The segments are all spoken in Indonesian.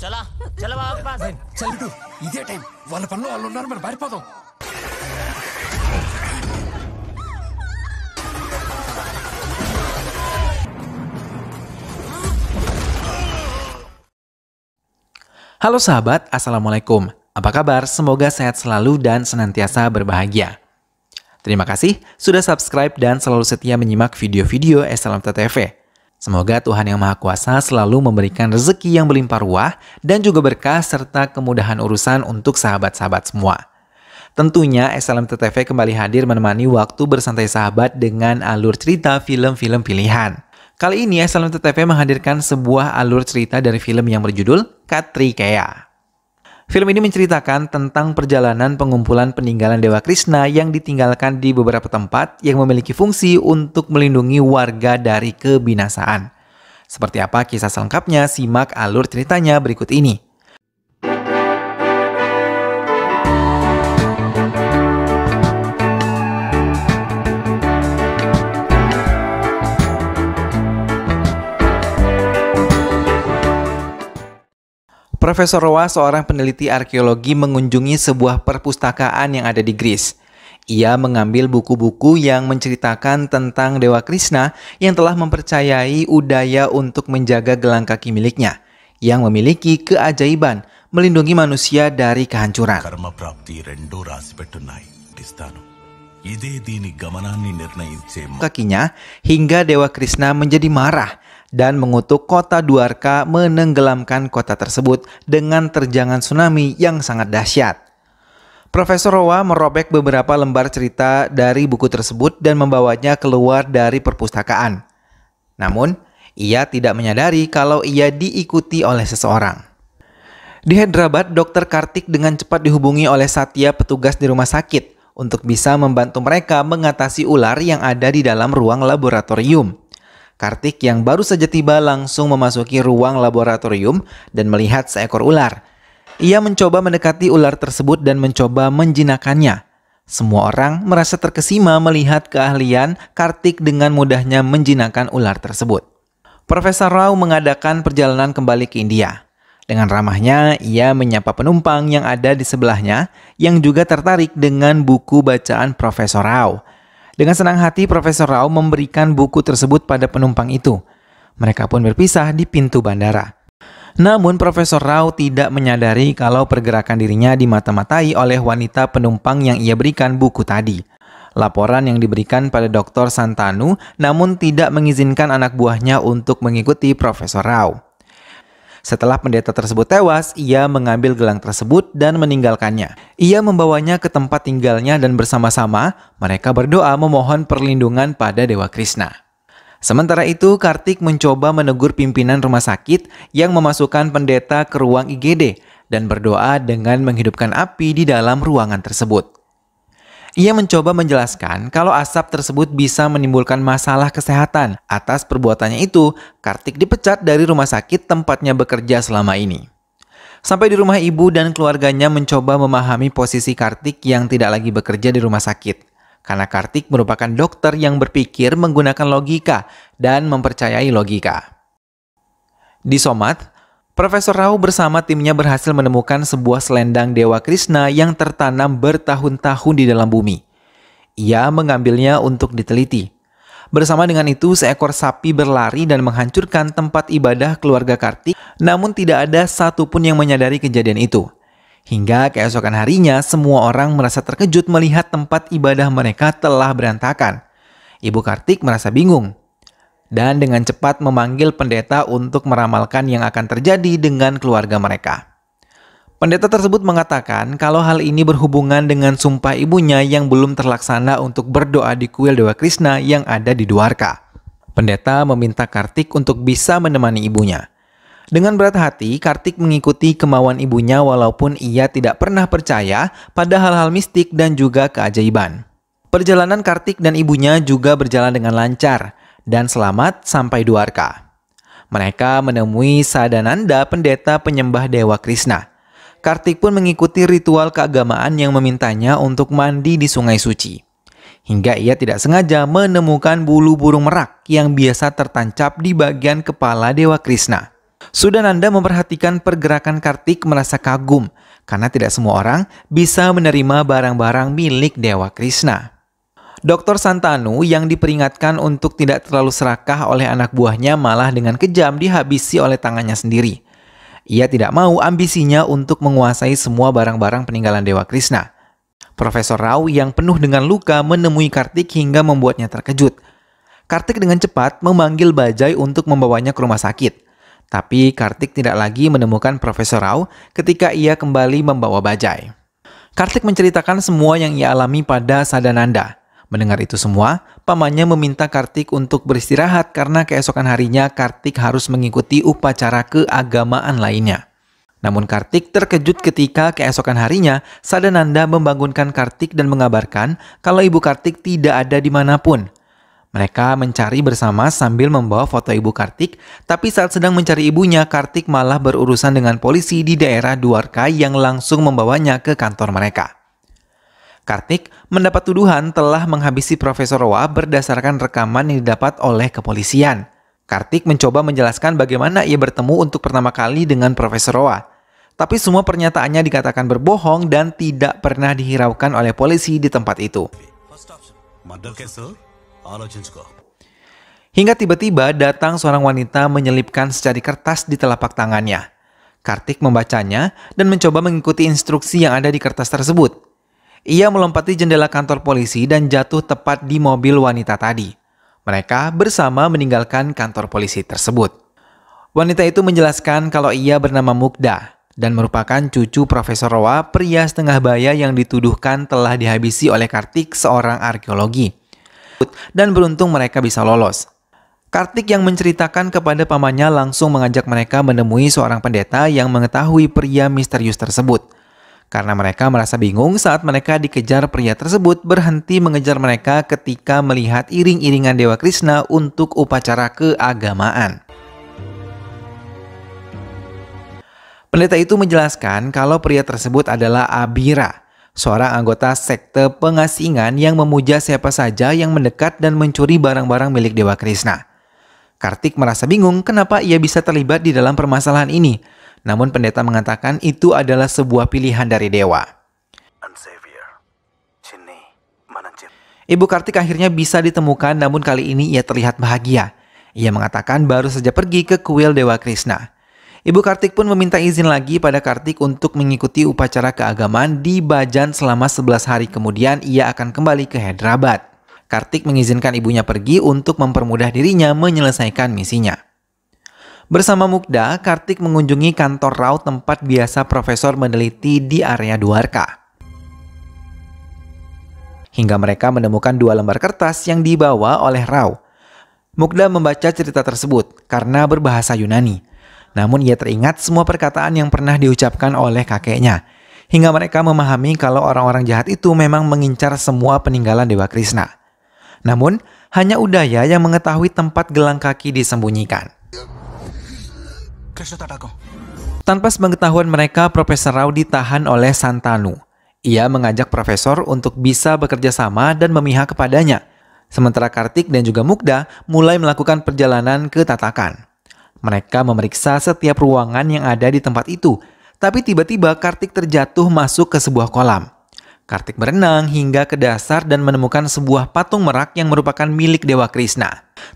चला चला बाबा के पास చల్ బిడ్డు ఇదే టైం వాళ్ళ పనిలో వాళ్ళు ఉన్నారు మనం పారిపోదాం. Halo sahabat, Assalamualaikum. Apa kabar? Semoga sehat selalu dan senantiasa berbahagia. Terima kasih sudah subscribe dan selalu setia menyimak video-video SLMT-TV. Semoga Tuhan Yang Maha Kuasa selalu memberikan rezeki yang berlimpah ruah dan juga berkah serta kemudahan urusan untuk sahabat-sahabat semua. Tentunya SLMT-TV kembali hadir menemani waktu bersantai sahabat dengan alur cerita film-film pilihan. Kali ini SLMT-TV menghadirkan sebuah alur cerita dari film yang berjudul Katrikeya. Film ini menceritakan tentang perjalanan pengumpulan peninggalan Dewa Krishna yang ditinggalkan di beberapa tempat yang memiliki fungsi untuk melindungi warga dari kebinasaan. Seperti apa kisah selengkapnya? Simak alur ceritanya berikut ini. Profesor Roa, seorang peneliti arkeologi, mengunjungi sebuah perpustakaan yang ada di Greece. Ia mengambil buku-buku yang menceritakan tentang Dewa Krishna yang telah mempercayai Udaya untuk menjaga gelang kaki miliknya, yang memiliki keajaiban melindungi manusia dari kehancuran. Kakinya hingga Dewa Krishna menjadi marah dan mengutuk kota Dwarka menenggelamkan kota tersebut dengan terjangan tsunami yang sangat dahsyat. Profesor Roa merobek beberapa lembar cerita dari buku tersebut dan membawanya keluar dari perpustakaan. Namun, ia tidak menyadari kalau ia diikuti oleh seseorang. Di Hyderabad, Dr. Kartik dengan cepat dihubungi oleh Satya, petugas di rumah sakit, untuk bisa membantu mereka mengatasi ular yang ada di dalam ruang laboratorium. Kartik yang baru saja tiba langsung memasuki ruang laboratorium dan melihat seekor ular. Ia mencoba mendekati ular tersebut dan mencoba menjinakkannya. Semua orang merasa terkesima melihat keahlian Kartik dengan mudahnya menjinakkan ular tersebut. Profesor Rao mengadakan perjalanan kembali ke India. Dengan ramahnya, ia menyapa penumpang yang ada di sebelahnya yang juga tertarik dengan buku bacaan Profesor Rao. Dengan senang hati, Profesor Rao memberikan buku tersebut pada penumpang itu. Mereka pun berpisah di pintu bandara. Namun, Profesor Rao tidak menyadari kalau pergerakan dirinya dimata-matai oleh wanita penumpang yang ia berikan buku tadi. Laporan yang diberikan pada Dr. Santanu namun tidak mengizinkan anak buahnya untuk mengikuti Profesor Rao. Setelah pendeta tersebut tewas, ia mengambil gelang tersebut dan meninggalkannya. Ia membawanya ke tempat tinggalnya dan bersama-sama mereka berdoa memohon perlindungan pada Dewa Krishna. Sementara itu, Kartik mencoba menegur pimpinan rumah sakit yang memasukkan pendeta ke ruang IGD dan berdoa dengan menghidupkan api di dalam ruangan tersebut. Ia mencoba menjelaskan kalau asap tersebut bisa menimbulkan masalah kesehatan. Atas perbuatannya itu, Kartik dipecat dari rumah sakit tempatnya bekerja selama ini. Sampai di rumah ibu dan keluarganya mencoba memahami posisi Kartik yang tidak lagi bekerja di rumah sakit. Karena Kartik merupakan dokter yang berpikir menggunakan logika dan mempercayai logika. Di Somat, Profesor Rao bersama timnya berhasil menemukan sebuah selendang Dewa Krishna yang tertanam bertahun-tahun di dalam bumi. Ia mengambilnya untuk diteliti. Bersama dengan itu, seekor sapi berlari dan menghancurkan tempat ibadah keluarga Kartik, namun tidak ada satupun yang menyadari kejadian itu. Hingga keesokan harinya, semua orang merasa terkejut melihat tempat ibadah mereka telah berantakan. Ibu Kartik merasa bingung dan dengan cepat memanggil pendeta untuk meramalkan yang akan terjadi dengan keluarga mereka. Pendeta tersebut mengatakan kalau hal ini berhubungan dengan sumpah ibunya yang belum terlaksana untuk berdoa di kuil Dewa Krishna yang ada di Dwarka. Pendeta meminta Kartik untuk bisa menemani ibunya. Dengan berat hati, Kartik mengikuti kemauan ibunya walaupun ia tidak pernah percaya pada hal-hal mistik dan juga keajaiban. Perjalanan Kartik dan ibunya juga berjalan dengan lancar dan selamat sampai Dwarka. Mereka menemui Sadananda, pendeta penyembah Dewa Krishna. Kartik pun mengikuti ritual keagamaan yang memintanya untuk mandi di sungai suci. Hingga ia tidak sengaja menemukan bulu burung merak yang biasa tertancap di bagian kepala Dewa Krishna. Sudananda memperhatikan pergerakan Kartik merasa kagum karena tidak semua orang bisa menerima barang-barang milik Dewa Krishna. Dr. Santanu yang diperingatkan untuk tidak terlalu serakah oleh anak buahnya malah dengan kejam dihabisi oleh tangannya sendiri. Ia tidak mau ambisinya untuk menguasai semua barang-barang peninggalan Dewa Krishna. Profesor Rao yang penuh dengan luka menemui Kartik hingga membuatnya terkejut. Kartik dengan cepat memanggil Bajai untuk membawanya ke rumah sakit. Tapi Kartik tidak lagi menemukan Profesor Rao ketika ia kembali membawa Bajai. Kartik menceritakan semua yang ia alami pada Sadananda. Mendengar itu semua, pamannya meminta Kartik untuk beristirahat karena keesokan harinya Kartik harus mengikuti upacara keagamaan lainnya. Namun Kartik terkejut ketika keesokan harinya Sadananda membangunkan Kartik dan mengabarkan kalau ibu Kartik tidak ada dimanapun. Mereka mencari bersama sambil membawa foto ibu Kartik, tapi saat sedang mencari ibunya, Kartik malah berurusan dengan polisi di daerah Dwarka yang langsung membawanya ke kantor mereka. Kartik mendapat tuduhan telah menghabisi Profesor Roa berdasarkan rekaman yang didapat oleh kepolisian. Kartik mencoba menjelaskan bagaimana ia bertemu untuk pertama kali dengan Profesor Roa. Tapi semua pernyataannya dikatakan berbohong dan tidak pernah dihiraukan oleh polisi di tempat itu. Hingga tiba-tiba datang seorang wanita menyelipkan secari kertas di telapak tangannya. Kartik membacanya dan mencoba mengikuti instruksi yang ada di kertas tersebut. Ia melompati jendela kantor polisi dan jatuh tepat di mobil wanita tadi. Mereka bersama meninggalkan kantor polisi tersebut. Wanita itu menjelaskan kalau ia bernama Mukda dan merupakan cucu Profesor Roa, pria setengah baya yang dituduhkan telah dihabisi oleh Kartik, seorang arkeologi. Dan beruntung mereka bisa lolos. Kartik yang menceritakan kepada pamannya langsung mengajak mereka menemui seorang pendeta yang mengetahui pria misterius tersebut. Karena mereka merasa bingung saat mereka dikejar, pria tersebut berhenti mengejar mereka ketika melihat iring-iringan Dewa Krishna untuk upacara keagamaan. Pendeta itu menjelaskan kalau pria tersebut adalah Abira, seorang anggota sekte pengasingan yang memuja siapa saja yang mendekat dan mencuri barang-barang milik Dewa Krishna. Kartik merasa bingung kenapa ia bisa terlibat di dalam permasalahan ini. Namun pendeta mengatakan itu adalah sebuah pilihan dari dewa. Ibu Kartik akhirnya bisa ditemukan, namun kali ini ia terlihat bahagia. Ia mengatakan baru saja pergi ke kuil Dewa Krishna. Ibu Kartik pun meminta izin lagi pada Kartik untuk mengikuti upacara keagamaan di Bajan selama 11 hari kemudian ia akan kembali ke Hyderabad. Kartik mengizinkan ibunya pergi untuk mempermudah dirinya menyelesaikan misinya. Bersama Mukda, Kartik mengunjungi kantor Rao tempat biasa profesor meneliti di area Dwarka. Hingga mereka menemukan 2 lembar kertas yang dibawa oleh Rao. Mukda membaca cerita tersebut karena berbahasa Yunani. Namun ia teringat semua perkataan yang pernah diucapkan oleh kakeknya. Hingga mereka memahami kalau orang-orang jahat itu memang mengincar semua peninggalan Dewa Krishna. Namun, hanya Udaya yang mengetahui tempat gelang kaki disembunyikan. Tanpa sepengetahuan mereka, Profesor Rao ditahan oleh Santanu. Ia mengajak Profesor untuk bisa bekerja sama dan memihak kepadanya. Sementara Kartik dan juga Mukda mulai melakukan perjalanan ke Tatakan. Mereka memeriksa setiap ruangan yang ada di tempat itu. Tapi tiba-tiba Kartik terjatuh masuk ke sebuah kolam. Kartik berenang hingga ke dasar dan menemukan sebuah patung merak yang merupakan milik Dewa Krishna.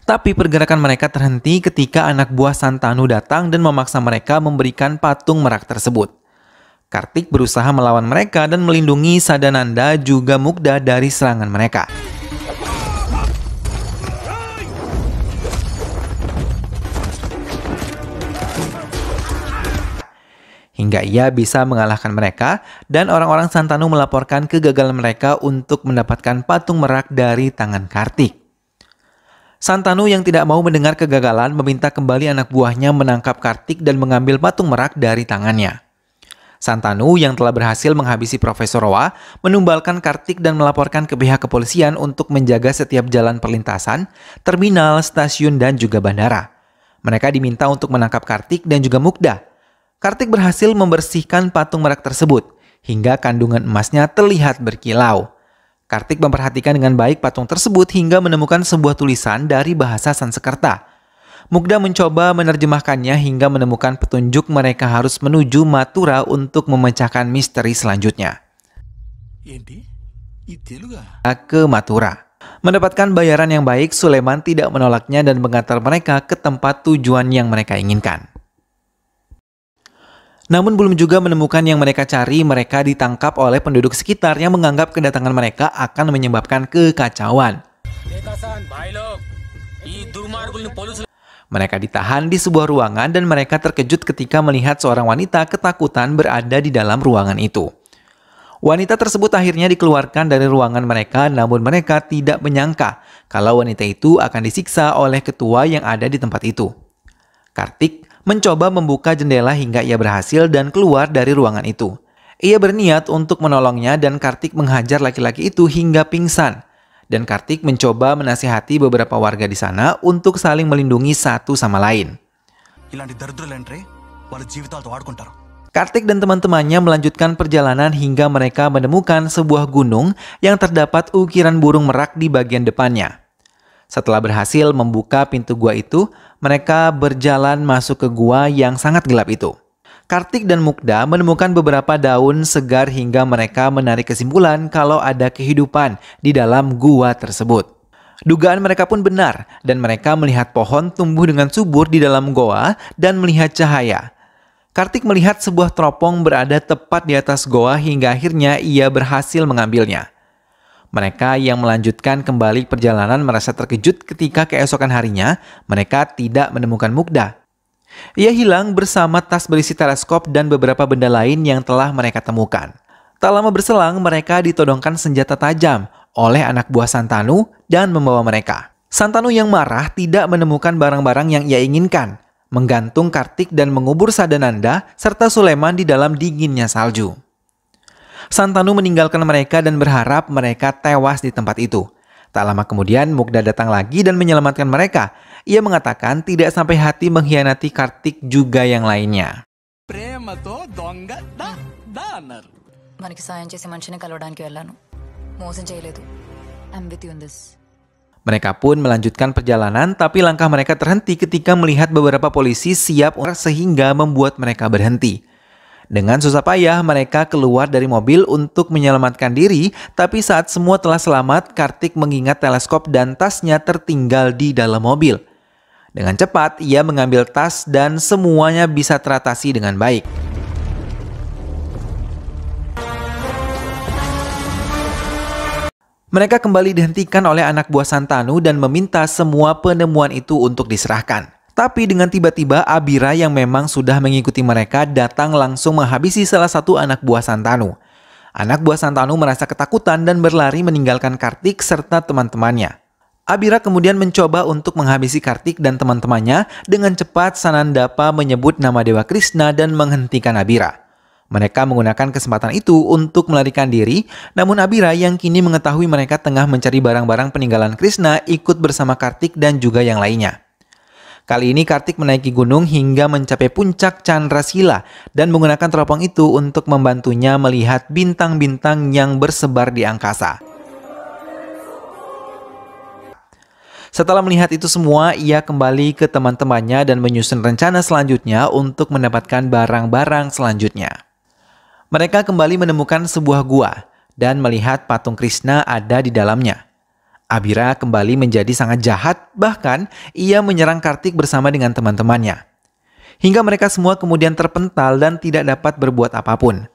Tapi pergerakan mereka terhenti ketika anak buah Santanu datang dan memaksa mereka memberikan patung merak tersebut. Kartik berusaha melawan mereka dan melindungi Sadananda juga Mukda dari serangan mereka. Hingga ia bisa mengalahkan mereka dan orang-orang Santanu melaporkan kegagalan mereka untuk mendapatkan patung merak dari tangan Kartik. Santanu yang tidak mau mendengar kegagalan meminta kembali anak buahnya menangkap Kartik dan mengambil patung merak dari tangannya. Santanu yang telah berhasil menghabisi Profesor Roa menumbalkan Kartik dan melaporkan ke pihak kepolisian untuk menjaga setiap jalan perlintasan, terminal, stasiun, dan juga bandara. Mereka diminta untuk menangkap Kartik dan juga Mukda. Kartik berhasil membersihkan patung merak tersebut hingga kandungan emasnya terlihat berkilau. Kartik memperhatikan dengan baik patung tersebut hingga menemukan sebuah tulisan dari bahasa Sanskerta. Mukda mencoba menerjemahkannya hingga menemukan petunjuk mereka harus menuju Mathura untuk memecahkan misteri selanjutnya. Ke Mathura. Mendapatkan bayaran yang baik, Sulaiman tidak menolaknya dan mengantar mereka ke tempat tujuan yang mereka inginkan. Namun belum juga menemukan yang mereka cari, mereka ditangkap oleh penduduk sekitar yang menganggap kedatangan mereka akan menyebabkan kekacauan. Mereka ditahan di sebuah ruangan dan mereka terkejut ketika melihat seorang wanita ketakutan berada di dalam ruangan itu. Wanita tersebut akhirnya dikeluarkan dari ruangan mereka, namun mereka tidak menyangka kalau wanita itu akan disiksa oleh ketua yang ada di tempat itu. Kartik mencoba membuka jendela hingga ia berhasil dan keluar dari ruangan itu. Ia berniat untuk menolongnya dan Kartik menghajar laki-laki itu hingga pingsan. Dan Kartik mencoba menasihati beberapa warga di sana untuk saling melindungi satu sama lain. Kartik dan teman-temannya melanjutkan perjalanan hingga mereka menemukan sebuah gunung yang terdapat ukiran burung merak di bagian depannya. Setelah berhasil membuka pintu gua itu, mereka berjalan masuk ke gua yang sangat gelap itu. Kartik dan Mukda menemukan beberapa daun segar hingga mereka menarik kesimpulan kalau ada kehidupan di dalam gua tersebut. Dugaan mereka pun benar dan mereka melihat pohon tumbuh dengan subur di dalam goa dan melihat cahaya. Kartik melihat sebuah teropong berada tepat di atas goa hingga akhirnya ia berhasil mengambilnya. Mereka yang melanjutkan kembali perjalanan merasa terkejut ketika keesokan harinya mereka tidak menemukan Mukda. Ia hilang bersama tas berisi teleskop dan beberapa benda lain yang telah mereka temukan. Tak lama berselang mereka ditodongkan senjata tajam oleh anak buah Santanu dan membawa mereka. Santanu yang marah tidak menemukan barang-barang yang ia inginkan, menggantung Kartik dan mengubur Sadananda serta Sulaiman di dalam dinginnya salju. Santanu meninggalkan mereka dan berharap mereka tewas di tempat itu. Tak lama kemudian Mukda datang lagi dan menyelamatkan mereka. Ia mengatakan tidak sampai hati mengkhianati Kartik juga yang lainnya. Mereka pun melanjutkan perjalanan, tapi langkah mereka terhenti ketika melihat beberapa polisi siap sehingga membuat mereka berhenti. Dengan susah payah mereka keluar dari mobil untuk menyelamatkan diri, tapi saat semua telah selamat, Kartik mengingat teleskop dan tasnya tertinggal di dalam mobil. Dengan cepat ia mengambil tas dan semuanya bisa teratasi dengan baik. Mereka kembali dihentikan oleh anak buah Santanu dan meminta semua penemuan itu untuk diserahkan. Tapi dengan tiba-tiba Abira yang memang sudah mengikuti mereka datang langsung menghabisi salah satu anak buah Santanu. Anak buah Santanu merasa ketakutan dan berlari meninggalkan Kartik serta teman-temannya. Abira kemudian mencoba untuk menghabisi Kartik dan teman-temannya. Dengan cepat Sanandapa menyebut nama Dewa Krishna dan menghentikan Abira. Mereka menggunakan kesempatan itu untuk melarikan diri, namun Abira yang kini mengetahui mereka tengah mencari barang-barang peninggalan Krishna ikut bersama Kartik dan juga yang lainnya. Kali ini Kartik menaiki gunung hingga mencapai puncak Chandrasila dan menggunakan teropong itu untuk membantunya melihat bintang-bintang yang bersebar di angkasa. Setelah melihat itu semua, ia kembali ke teman-temannya dan menyusun rencana selanjutnya untuk mendapatkan barang-barang selanjutnya. Mereka kembali menemukan sebuah gua dan melihat patung Krishna ada di dalamnya. Abira kembali menjadi sangat jahat, bahkan ia menyerang Kartik bersama dengan teman-temannya. Hingga mereka semua kemudian terpental dan tidak dapat berbuat apapun.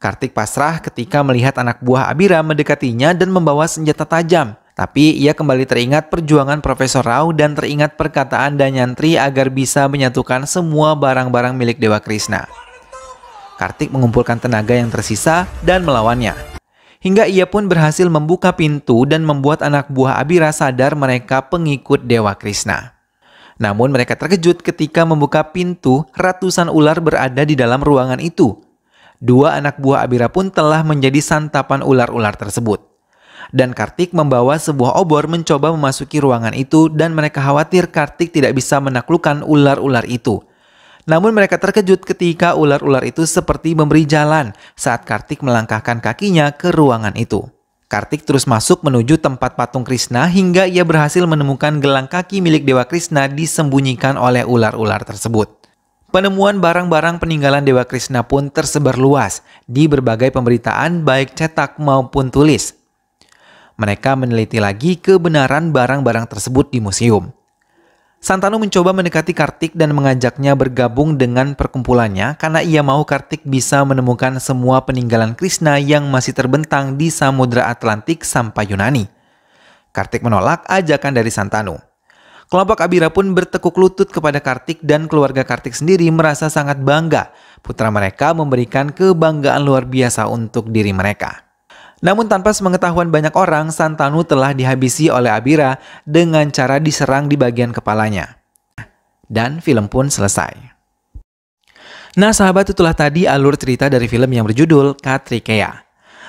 Kartik pasrah ketika melihat anak buah Abira mendekatinya dan membawa senjata tajam. Tapi ia kembali teringat perjuangan Profesor Rao dan teringat perkataan Danyantri agar bisa menyatukan semua barang-barang milik Dewa Krishna. Kartik mengumpulkan tenaga yang tersisa dan melawannya. Hingga ia pun berhasil membuka pintu dan membuat anak buah Abira sadar mereka pengikut Dewa Krishna. Namun mereka terkejut ketika membuka pintu, ratusan ular berada di dalam ruangan itu. Dua anak buah Abira pun telah menjadi santapan ular-ular tersebut. Dan Kartik membawa sebuah obor mencoba memasuki ruangan itu dan mereka khawatir Kartik tidak bisa menaklukkan ular-ular itu. Namun mereka terkejut ketika ular-ular itu seperti memberi jalan saat Kartik melangkahkan kakinya ke ruangan itu. Kartik terus masuk menuju tempat patung Krishna hingga ia berhasil menemukan gelang kaki milik Dewa Krishna disembunyikan oleh ular-ular tersebut. Penemuan barang-barang peninggalan Dewa Krishna pun tersebar luas di berbagai pemberitaan baik cetak maupun tulis. Mereka meneliti lagi kebenaran barang-barang tersebut di museum. Santanu mencoba mendekati Kartik dan mengajaknya bergabung dengan perkumpulannya karena ia mau Kartik bisa menemukan semua peninggalan Krishna yang masih terbentang di Samudra Atlantik sampai Yunani. Kartik menolak ajakan dari Santanu. Kelompok Abira pun bertekuk lutut kepada Kartik dan keluarga Kartik sendiri merasa sangat bangga putra mereka memberikan kebanggaan luar biasa untuk diri mereka. Namun tanpa sepengetahuan banyak orang, Santanu telah dihabisi oleh Abira dengan cara diserang di bagian kepalanya. Dan film pun selesai. Nah sahabat, itulah tadi alur cerita dari film yang berjudul Katrikeya.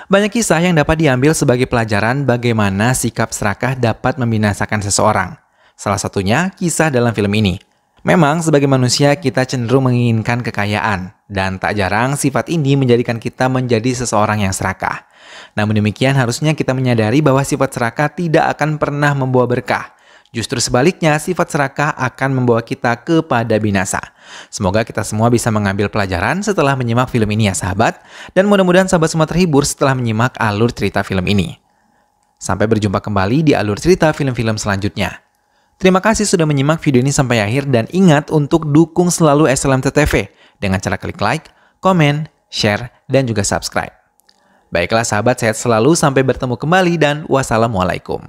Banyak kisah yang dapat diambil sebagai pelajaran bagaimana sikap serakah dapat membinasakan seseorang. Salah satunya kisah dalam film ini. Memang sebagai manusia kita cenderung menginginkan kekayaan. Dan tak jarang sifat ini menjadikan kita menjadi seseorang yang serakah. Namun demikian harusnya kita menyadari bahwa sifat serakah tidak akan pernah membawa berkah. Justru sebaliknya, sifat serakah akan membawa kita kepada binasa. Semoga kita semua bisa mengambil pelajaran setelah menyimak film ini ya sahabat. Dan mudah-mudahan sahabat semua terhibur setelah menyimak alur cerita film ini. Sampai berjumpa kembali di alur cerita film-film selanjutnya. Terima kasih sudah menyimak video ini sampai akhir dan ingat untuk dukung selalu SLMT-TV dengan cara klik like, komen, share, dan juga subscribe. Baiklah sahabat, sehat selalu, sampai bertemu kembali dan wassalamualaikum.